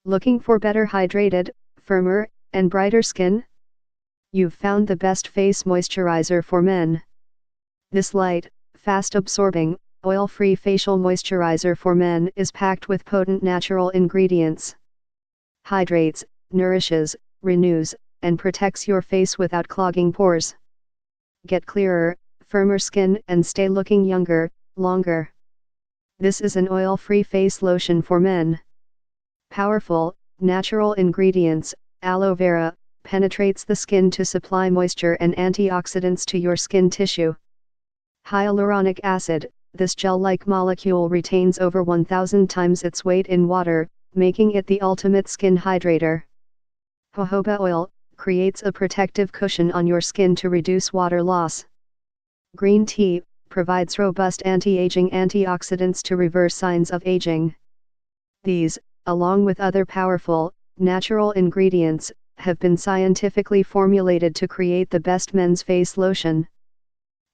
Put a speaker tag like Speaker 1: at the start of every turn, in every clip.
Speaker 1: Looking for better hydrated, firmer, and brighter skin? You've found the best face moisturizer for men. This light, fast-absorbing, oil-free facial moisturizer for men is packed with potent natural ingredients. Hydrates, nourishes, renews, and protects your face without clogging pores. Get clearer, firmer skin and stay looking younger, longer. This is an oil-free face lotion for men. Powerful, natural ingredients. Aloe vera penetrates the skin to supply moisture and antioxidants to your skin tissue. Hyaluronic acid, this gel-like molecule retains over 1,000 times its weight in water, making it the ultimate skin hydrator. Jojoba oil creates a protective cushion on your skin to reduce water loss. Green tea provides robust anti-aging antioxidants to reverse signs of aging. These, along with other powerful, natural ingredients, have been scientifically formulated to create the best men's face lotion.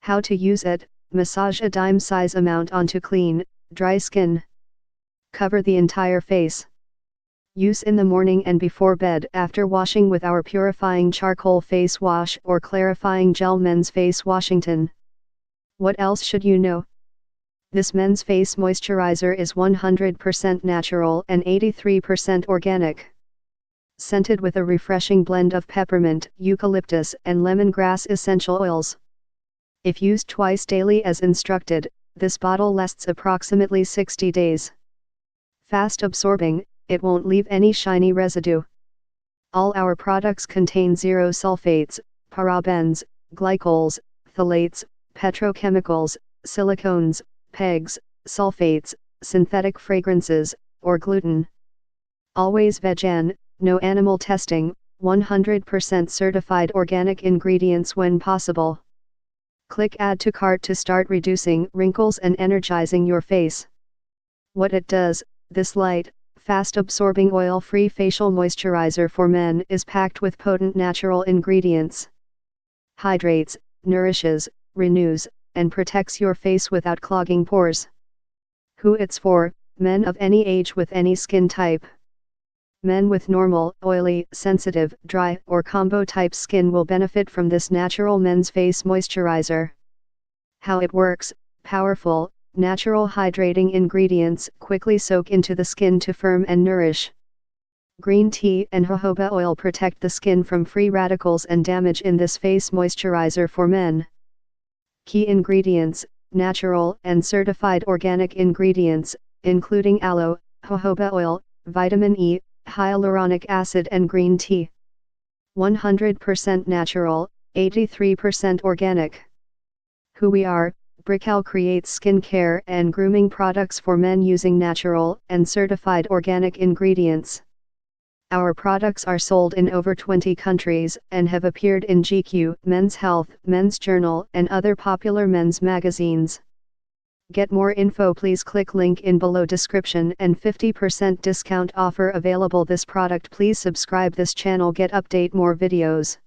Speaker 1: How to use it: massage a dime-size amount onto clean, dry skin. Cover the entire face. Use in the morning and before bed after washing with our Purifying Charcoal Face Wash or Clarifying Gel Men's Face Washington. What else should you know? This men's face moisturizer is 100% natural and 83% organic. Scented with a refreshing blend of peppermint, eucalyptus and lemongrass essential oils. If used twice daily as instructed, this bottle lasts approximately 60 days. Fast absorbing, it won't leave any shiny residue. All our products contain zero sulfates, parabens, glycols, phthalates, petrochemicals, silicones, PEGs, sulfates, synthetic fragrances, or gluten. Always vegan, no animal testing, 100% certified organic ingredients when possible. Click Add to Cart to start reducing wrinkles and energizing your face. What it does: this light, fast-absorbing oil-free facial moisturizer for men is packed with potent natural ingredients. Hydrates, nourishes, renews, and protects your face without clogging pores. Who it's for: men of any age with any skin type. Men with normal, oily, sensitive, dry, or combo type skin will benefit from this natural men's face moisturizer. How it works: powerful, natural hydrating ingredients quickly soak into the skin to firm and nourish. Green tea and jojoba oil protect the skin from free radicals and damage in this face moisturizer for men. Key ingredients: natural and certified organic ingredients, including aloe, jojoba oil, vitamin E, hyaluronic acid and green tea. 100% natural, 83% organic. Who we are: Brickell creates skincare and grooming products for men using natural and certified organic ingredients. Our products are sold in over 20 countries and have appeared in GQ, Men's Health, Men's Journal, and other popular men's magazines. Get more info, please click link in below description and 50% discount offer available. This product. Please subscribe this channel, get update more videos.